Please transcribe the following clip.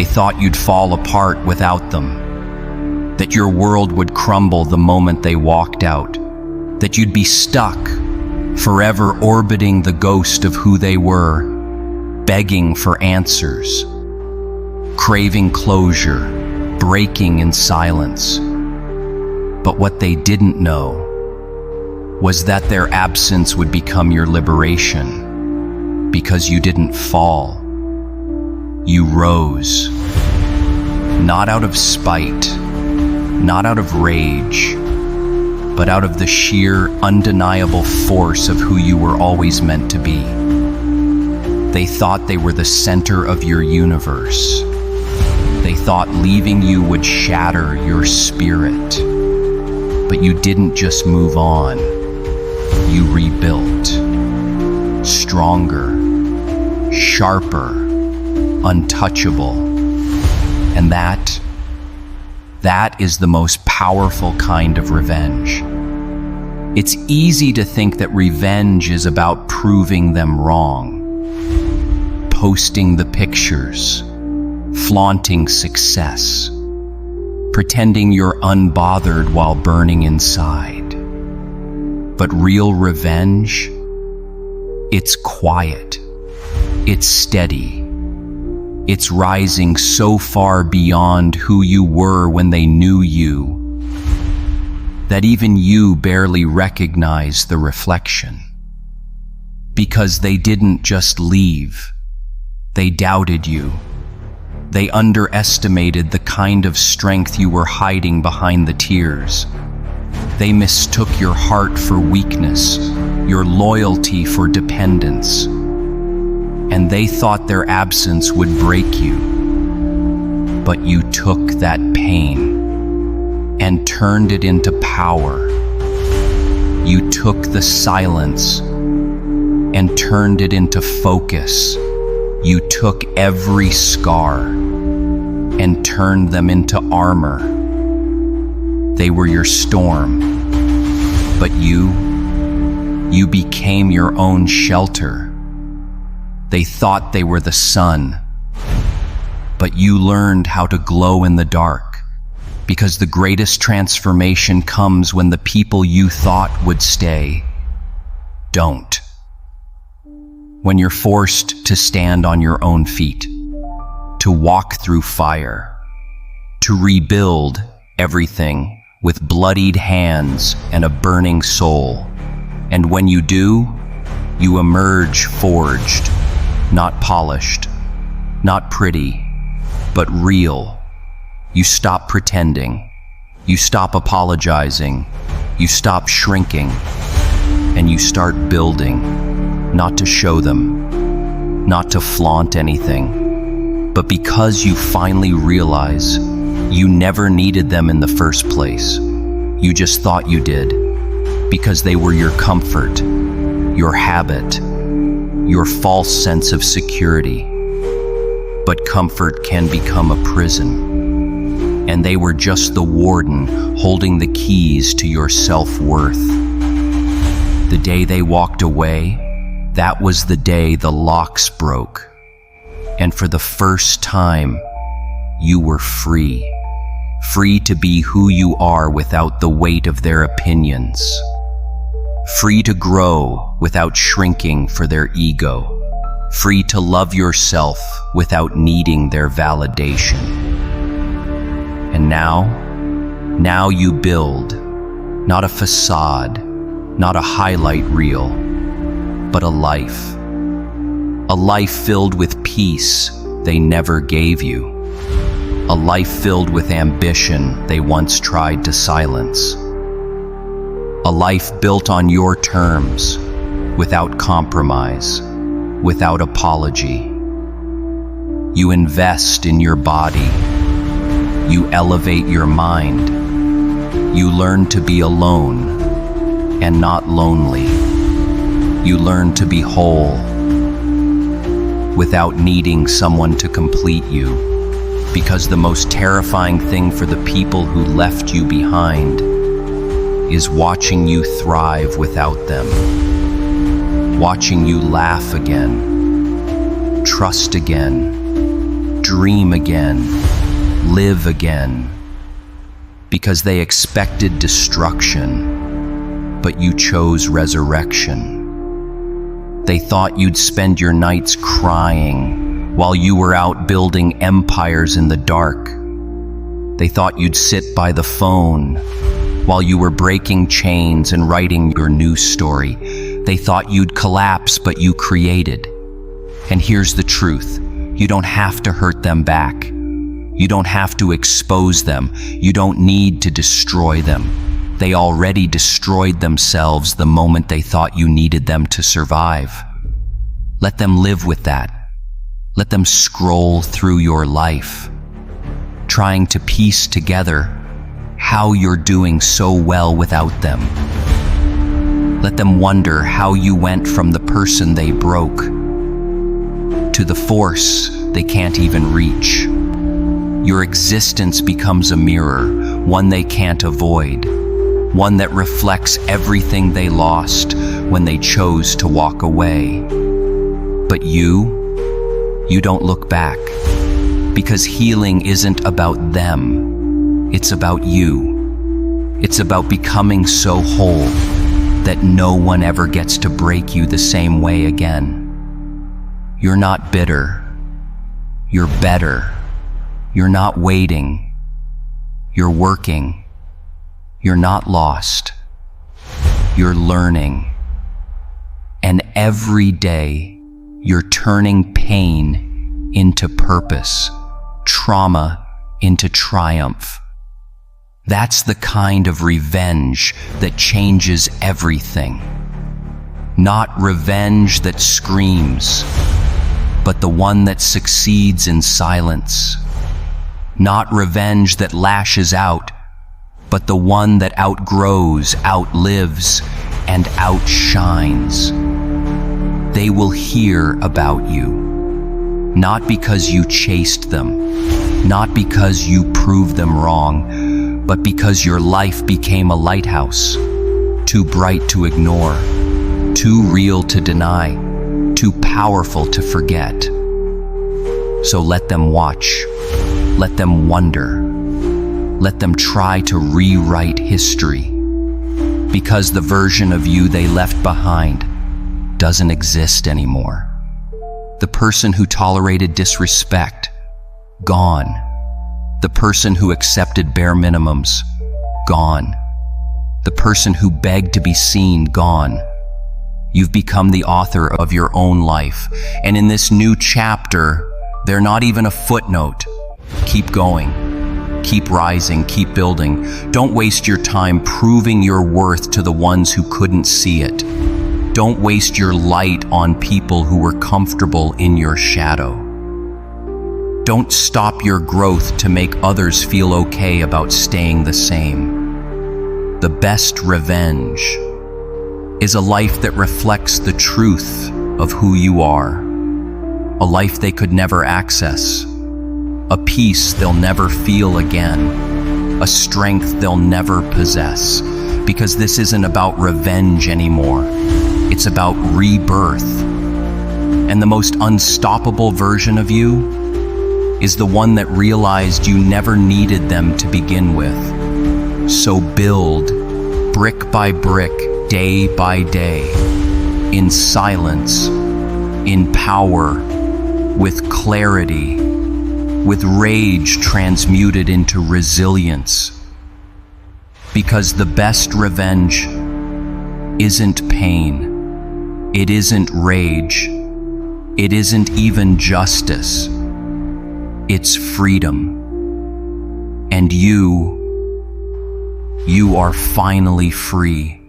They thought you'd fall apart without them, that your world would crumble the moment they walked out, that you'd be stuck, forever orbiting the ghost of who they were, begging for answers, craving closure, breaking in silence. But what they didn't know was that their absence would become your liberation, because you didn't fall. You rose, not out of spite, not out of rage, but out of the sheer, undeniable force of who you were always meant to be. They thought they were the center of your universe. They thought leaving you would shatter your spirit. But you didn't just move on. You rebuilt. Stronger, sharper, untouchable. And that is the most powerful kind of revenge. It's easy to think that revenge is about proving them wrong, posting the pictures, flaunting success, pretending you're unbothered while burning inside. But real revenge, it's quiet, it's steady. It's rising so far beyond who you were when they knew you, that even you barely recognize the reflection. Because they didn't just leave, they doubted you. They underestimated the kind of strength you were hiding behind the tears. They mistook your heart for weakness, your loyalty for dependence. And they thought their absence would break you. But you took that pain and turned it into power. You took the silence and turned it into focus. You took every scar and turned them into armor. They were your storm, but you became your own shelter. They thought they were the sun, but you learned how to glow in the dark, because the greatest transformation comes when the people you thought would stay don't. When you're forced to stand on your own feet, to walk through fire, to rebuild everything with bloodied hands and a burning soul. And when you do, you emerge forged, not polished, not pretty, but real. You stop pretending, you stop apologizing, you stop shrinking, and you start building, not to show them, not to flaunt anything, but because you finally realize you never needed them in the first place. You just thought you did, because they were your comfort, your habit, your false sense of security. But comfort can become a prison, and they were just the warden holding the keys to your self-worth. The day they walked away, that was the day the locks broke. And for the first time, you were free. Free to be who you are without the weight of their opinions. Free to grow without shrinking for their ego. Free to love yourself without needing their validation. And now you build, not a facade, not a highlight reel, but a life. A life filled with peace they never gave you. A life filled with ambition they once tried to silence. A life built on your terms, without compromise, without apology. You invest in your body. You elevate your mind. You learn to be alone and not lonely. You learn to be whole without needing someone to complete you. Because the most terrifying thing for the people who left you behind is watching you thrive without them. Watching you laugh again, trust again, dream again, live again, because they expected destruction, but you chose resurrection. They thought you'd spend your nights crying while you were out building empires in the dark. They thought you'd sit by the phone while you were breaking chains and writing your new story. They thought you'd collapse, but you created. And here's the truth. You don't have to hurt them back. You don't have to expose them. You don't need to destroy them. They already destroyed themselves the moment they thought you needed them to survive. Let them live with that. Let them scroll through your life, trying to piece together how you're doing so well without them. Let them wonder how you went from the person they broke to the force they can't even reach. Your existence becomes a mirror, one they can't avoid, one that reflects everything they lost when they chose to walk away. But you don't look back, because healing isn't about them, it's about you. It's about becoming so whole that no one ever gets to break you the same way again. You're not bitter. You're better. You're not waiting. You're working. You're not lost. You're learning. And every day, you're turning pain into purpose, trauma into triumph. That's the kind of revenge that changes everything. Not revenge that screams, but the one that succeeds in silence. Not revenge that lashes out, but the one that outgrows, outlives, and outshines. They will hear about you, not because you chased them, not because you proved them wrong, but because your life became a lighthouse, too bright to ignore, too real to deny, too powerful to forget. So let them watch, let them wonder, let them try to rewrite history, because the version of you they left behind doesn't exist anymore. The person who tolerated disrespect, gone. The person who accepted bare minimums, gone. The person who begged to be seen, gone. You've become the author of your own life, and in this new chapter, they're not even a footnote. Keep going. Keep rising, keep building. Don't waste your time proving your worth to the ones who couldn't see it. Don't waste your light on people who were comfortable in your shadow. Don't stop your growth to make others feel okay about staying the same. The best revenge is a life that reflects the truth of who you are, a life they could never access, a peace they'll never feel again, a strength they'll never possess, because this isn't about revenge anymore. It's about rebirth. And the most unstoppable version of you is the one that realized you never needed them to begin with. So build, brick by brick, day by day, in silence, in power, with clarity, with rage transmuted into resilience. Because the best revenge isn't pain. It isn't rage. It isn't even justice. It's freedom. And you are finally free.